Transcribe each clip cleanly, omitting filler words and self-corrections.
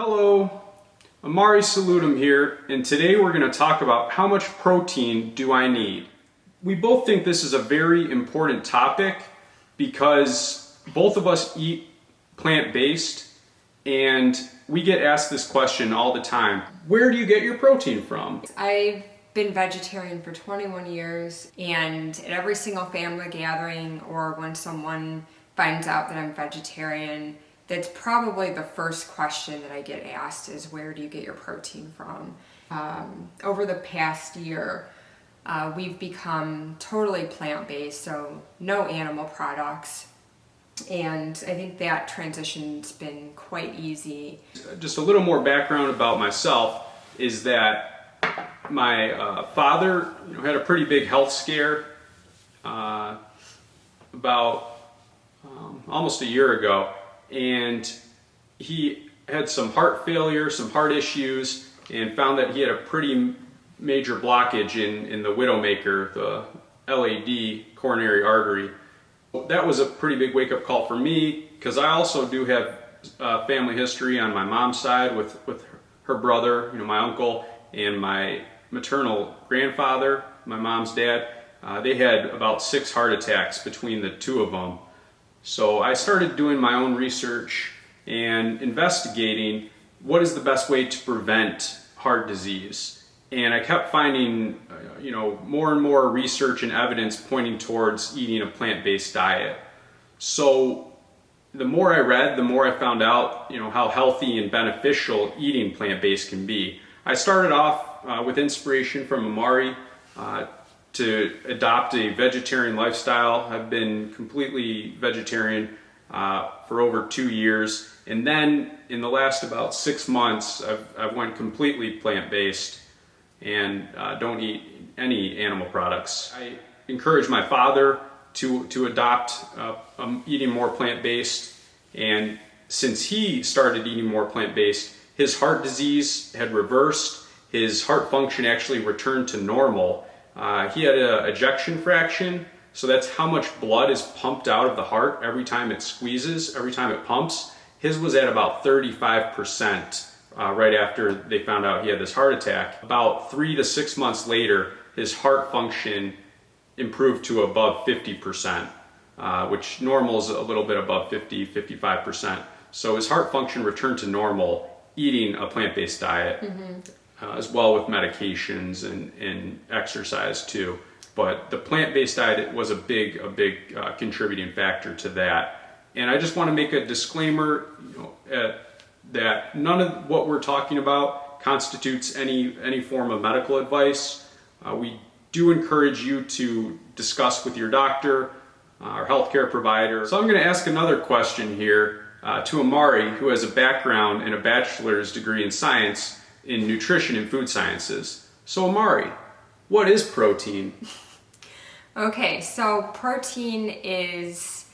Hello, Amari Salutum here, and today we're going to talk about how much protein do I need. We both think this is a very important topic because both of us eat plant-based and we get asked this question all the time. Where do you get your protein from? I've been vegetarian for 21 years, and at every single family gathering or when someone finds out that I'm vegetarian, that's probably the first question that I get asked is, where do you get your protein from? Over the past year, we've become totally plant-based, so no animal products. And I think that transition's been quite easy. Just a little more background about myself is that my father had a pretty big health scare about almost a year ago. And he had some heart failure, some heart issues, and found that he had a pretty major blockage in the widowmaker, the LAD, coronary artery. That was a pretty big wake-up call for me, because I also do have family history on my mom's side with her brother, my uncle, and my maternal grandfather, my mom's dad. They had about 6 heart attacks between the two of them. So I started doing my own research and investigating what is the best way to prevent heart disease. And I kept finding, more and more research and evidence pointing towards eating a plant-based diet. So the more I read, the more I found out, how healthy and beneficial eating plant-based can be. I started off with inspiration from Amari to adopt a vegetarian lifestyle. I've been completely vegetarian for over 2 years, and then in the last about 6 months I've went completely plant-based and don't eat any animal products. I encourage my father to adopt eating more plant-based, and since he started eating more plant-based, his heart disease had reversed. His heart function actually returned to normal. He had an ejection fraction, so that's how much blood is pumped out of the heart every time it squeezes, every time it pumps. His was at about 35% right after they found out he had this heart attack. About 3 to 6 months later, his heart function improved to above 50%, which normal is a little bit above 50, 55%. So his heart function returned to normal eating a plant-based diet. Mm-hmm. As well with medications and exercise too. But the plant-based diet was a big contributing factor to that. And I just want to make a disclaimer, that none of what we're talking about constitutes any form of medical advice. We do encourage you to discuss with your doctor or healthcare provider. So I'm going to ask another question here to Amari, who has a background in a bachelor's degree in science in nutrition and food sciences. So Amari, what is protein? Okay, so protein is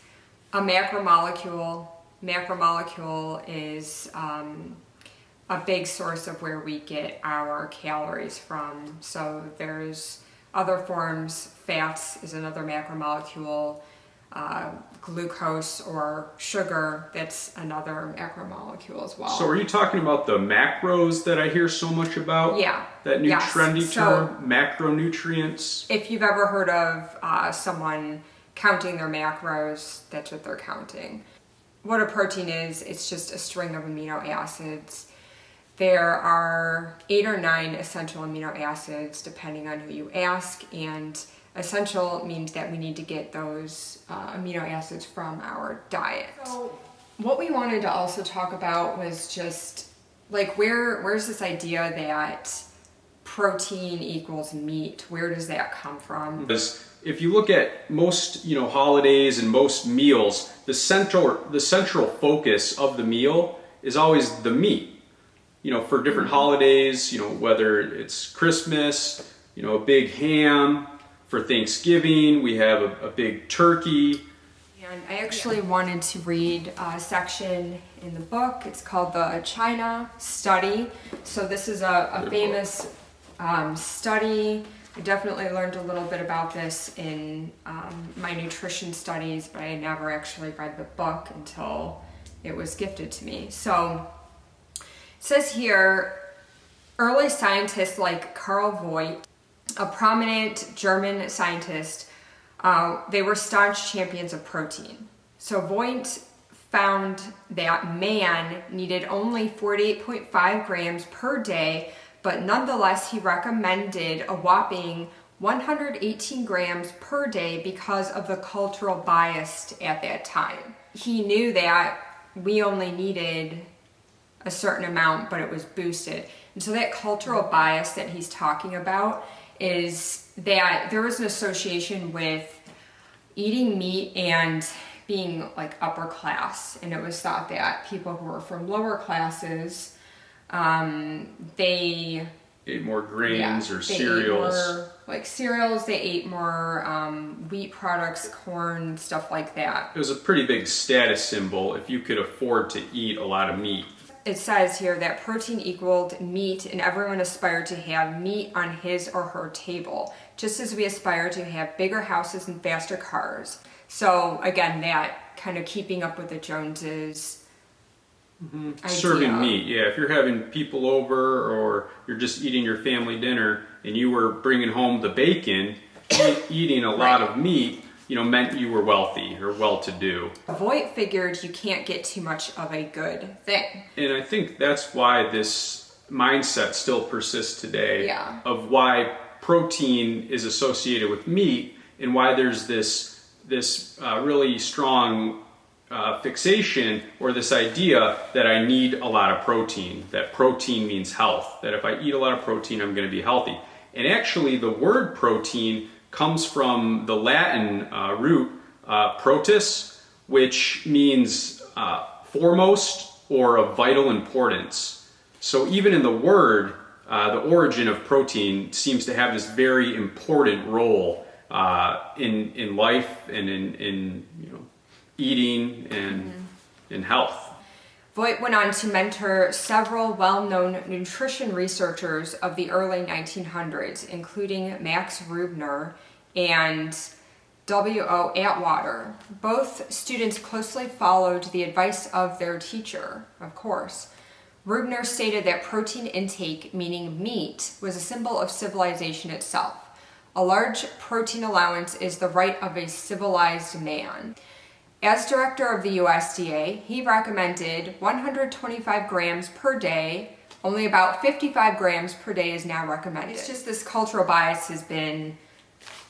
a macromolecule. Macromolecule is a big source of where we get our calories from. So there's other forms. Fats is another macromolecule. Glucose or sugar, that's another macromolecule as well. So are you talking about the macros that I hear so much about? Yeah. That new yes. trendy term, macronutrients? If you've ever heard of someone counting their macros, that's what they're counting. What a protein is, it's just a string of amino acids. There are 8 or 9 essential amino acids depending on who you ask, and essential means that we need to get those amino acids from our diet. So what we wanted to also talk about was just like where's this idea that protein equals meat? Where does that come from? Because if you look at most holidays and most meals, the central focus of the meal is always the meat. For different holidays, whether it's Christmas, a big ham. For Thanksgiving, we have a big turkey. And I actually wanted to read a section in the book. It's called the China Study. So this is a famous study. I definitely learned a little bit about this in my nutrition studies, but I never actually read the book until it was gifted to me. So says here, early scientists like Carl Voigt, a prominent German scientist, they were staunch champions of protein. So Voigt found that man needed only 48.5 grams per day, but nonetheless he recommended a whopping 118 grams per day because of the cultural bias at that time. He knew that we only needed a certain amount, but it was boosted. And so that cultural bias that he's talking about is that there was an association with eating meat and being like upper class, and it was thought that people who were from lower classes, they ate more grains or they cereals. ate more, like cereals, they ate more wheat products, corn, stuff like that. It was a pretty big status symbol if you could afford to eat a lot of meat. It says here that protein equaled meat, and everyone aspired to have meat on his or her table, just as we aspire to have bigger houses and faster cars. So again, that kind of keeping up with the Joneses. Idea. Serving meat, yeah. If you're having people over or you're just eating your family dinner and you were bringing home the bacon, eating a lot of meat, meant you were wealthy or well-to-do. Voigt figured you can't get too much of a good thing. And I think that's why this mindset still persists today of why protein is associated with meat and why there's this really strong fixation or this idea that I need a lot of protein, that protein means health, that if I eat a lot of protein, I'm going to be healthy. And actually the word protein comes from the Latin root protus, which means foremost or of vital importance. So even in the word, the origin of protein seems to have this very important role in life and in eating and in health. Voigt went on to mentor several well-known nutrition researchers of the early 1900s, including Max Rubner and W.O. Atwater. Both students closely followed the advice of their teacher, of course. Rubner stated that protein intake, meaning meat, was a symbol of civilization itself. A large protein allowance is the right of a civilized man. As director of the USDA, he recommended 125 grams per day. Only about 55 grams per day is now recommended. It's just this cultural bias has been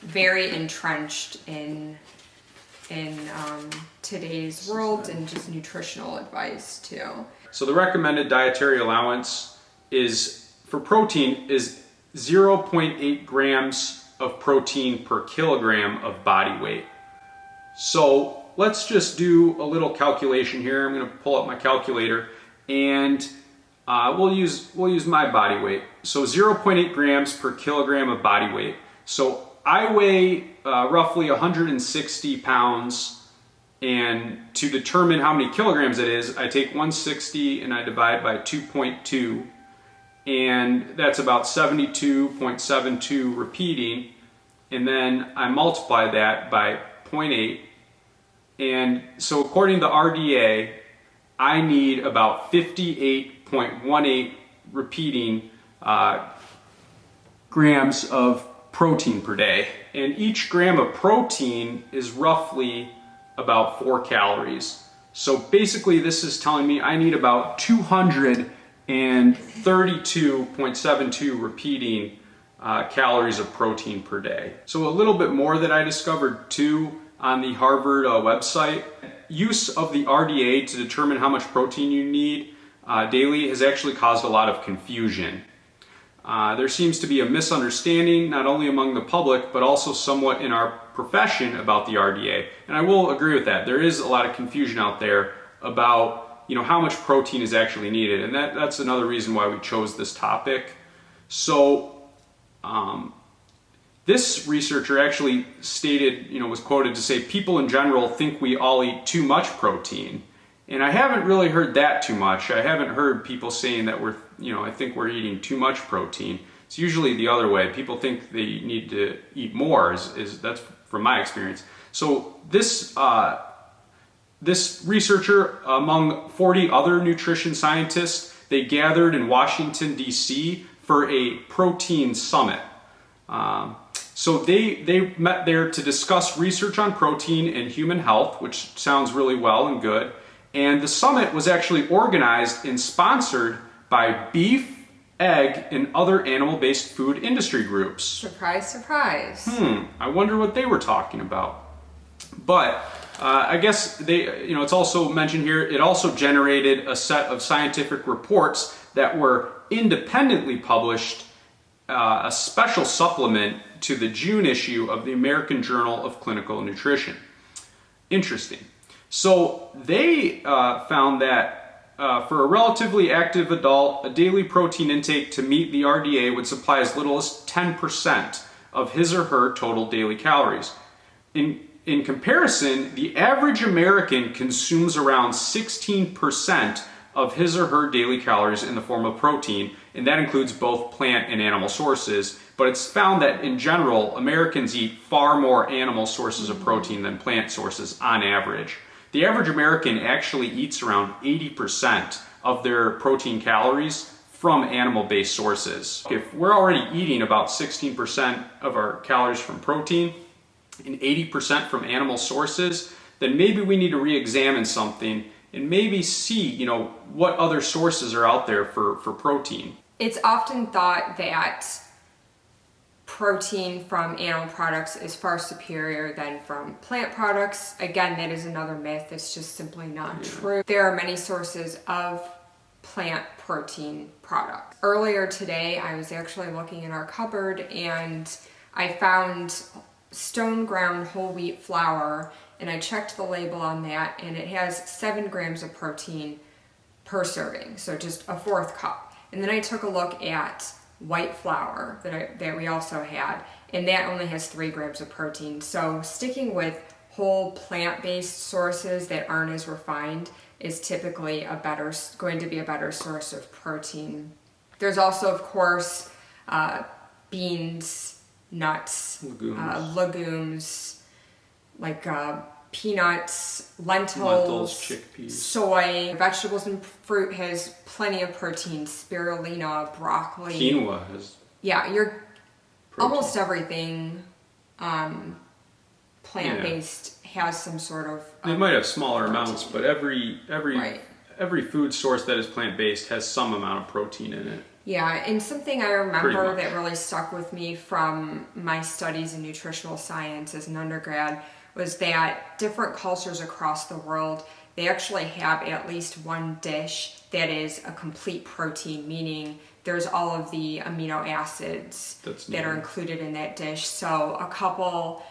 very entrenched in today's world and just nutritional advice too. So the recommended dietary allowance for protein is 0.8 grams of protein per kilogram of body weight. So let's just do a little calculation here. I'm going to pull up my calculator and we'll use my body weight. So 0.8 grams per kilogram of body weight. So I weigh roughly 160 pounds, and to determine how many kilograms it is, I take 160 and I divide by 2.2, and that's about 72.72 repeating, and then I multiply that by 0.8. And so according to RDA, I need about 58.18 repeating grams of protein per day. And each gram of protein is roughly about 4 calories. So basically this is telling me I need about 232.72 repeating calories of protein per day. So a little bit more that I discovered too on the Harvard website. Use of the RDA to determine how much protein you need daily has actually caused a lot of confusion. There seems to be a misunderstanding not only among the public but also somewhat in our profession about the RDA, and I will agree with that. There is a lot of confusion out there about how much protein is actually needed, and that's another reason why we chose this topic. So this researcher actually stated, was quoted to say, people in general think we all eat too much protein. And I haven't really heard that too much. I haven't heard people saying that I think we're eating too much protein. It's usually the other way. People think they need to eat more, that's from my experience. So this researcher, among 40 other nutrition scientists, they gathered in Washington, D.C. for a protein summit. So they met there to discuss research on protein and human health, which sounds really well and good. And the summit was actually organized and sponsored by beef, egg, and other animal-based food industry groups. Surprise, surprise. I wonder what they were talking about. But I guess it's also mentioned here, it also generated a set of scientific reports that were independently published, a special supplement to the June issue of the American Journal of Clinical Nutrition. Interesting. So they found that for a relatively active adult, a daily protein intake to meet the RDA would supply as little as 10% of his or her total daily calories. In comparison, the average American consumes around 16% of his or her daily calories in the form of protein, and that includes both plant and animal sources. But it's found that in general, Americans eat far more animal sources of protein than plant sources on average. The average American actually eats around 80% of their protein calories from animal-based sources. If we're already eating about 16% of our calories from protein and 80% from animal sources, then maybe we need to re-examine something and maybe see, what other sources are out there for protein. It's often thought that protein from animal products is far superior than from plant products. Again, that is another myth. It's just simply not true. There are many sources of plant protein products. Earlier today, I was actually looking in our cupboard and I found stone ground whole wheat flour, and I checked the label on that, and it has 7 grams of protein per serving, so just a 1/4 cup. And then I took a look at white flour that we also had, and that only has 3 grams of protein. So sticking with whole plant-based sources that aren't as refined is typically going to be a better source of protein. There's also, of course, beans, nuts, legumes like peanuts, lentils, chickpeas, soy. Vegetables and fruit has plenty of protein. Spirulina, broccoli. Quinoa has protein. Almost everything plant-based has some sort of... They might have smaller amounts, but every food source that is plant-based has some amount of protein in it. Yeah, and something I remember that really stuck with me from my studies in nutritional science as an undergrad was that different cultures across the world, they actually have at least one dish that is a complete protein, meaning there's all of the amino acids that are included in that dish. So a couple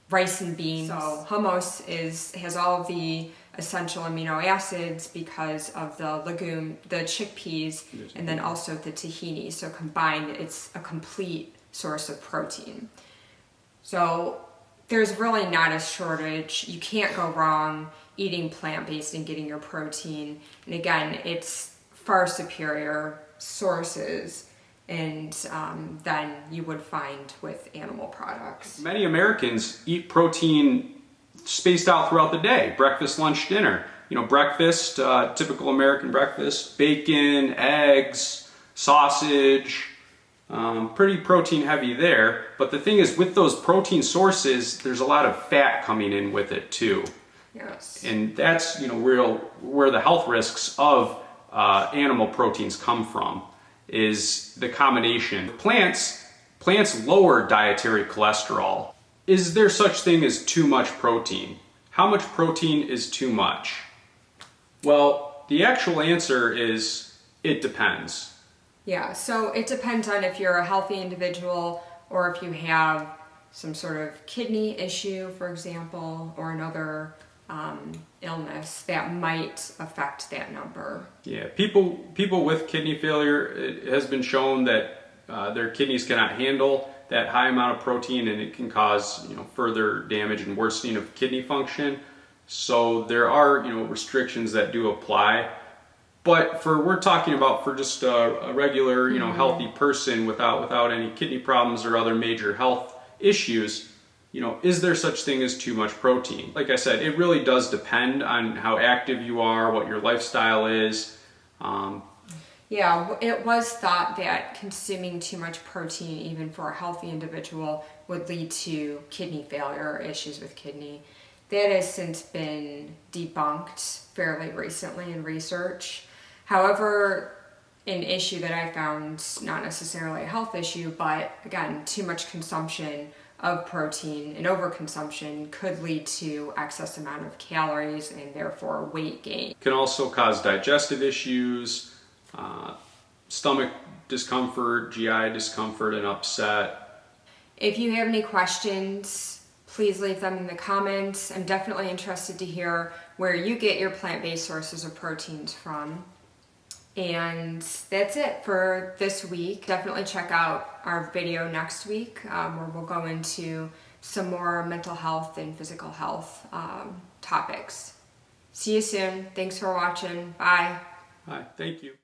rice and beans. So hummus has all of the essential amino acids because of the chickpeas, and then also the tahini. So combined, it's a complete source of protein. So there's really not a shortage. You can't go wrong eating plant-based and getting your protein. And again, it's far superior sources and than you would find with animal products. Many Americans eat protein spaced out throughout the day, breakfast, lunch, dinner. Breakfast, typical American breakfast, bacon, eggs, sausage, pretty protein heavy there. But the thing is, with those protein sources, there's a lot of fat coming in with it too. Yes. And that's, where the health risks of animal proteins come from, is the combination. Plants lower dietary cholesterol. Is there such thing as too much protein? How much protein is too much? Well, the actual answer is it depends. Yeah, so it depends on if you're a healthy individual or if you have some sort of kidney issue, for example, or another illness that might affect that number. Yeah, people with kidney failure, it has been shown that their kidneys cannot handle that high amount of protein, and it can cause further damage and worsening of kidney function. So there are restrictions that do apply. But we're talking about for just a regular healthy person without any kidney problems or other major health issues, is there such thing as too much protein? Like I said, it really does depend on how active you are, what your lifestyle is. Yeah, it was thought that consuming too much protein, even for a healthy individual, would lead to kidney failure or issues with kidney. That has since been debunked fairly recently in research. However, an issue that I found, not necessarily a health issue, but again, too much consumption of protein and overconsumption could lead to excess amount of calories and therefore weight gain. Can also cause digestive issues, stomach discomfort, GI discomfort, and upset. If you have any questions, please leave them in the comments. I'm definitely interested to hear where you get your plant-based sources of proteins from. And that's it for this week. Definitely check out our video next week where we'll go into some more mental health and physical health topics. See you soon. Thanks for watching. Bye. Hi, thank you.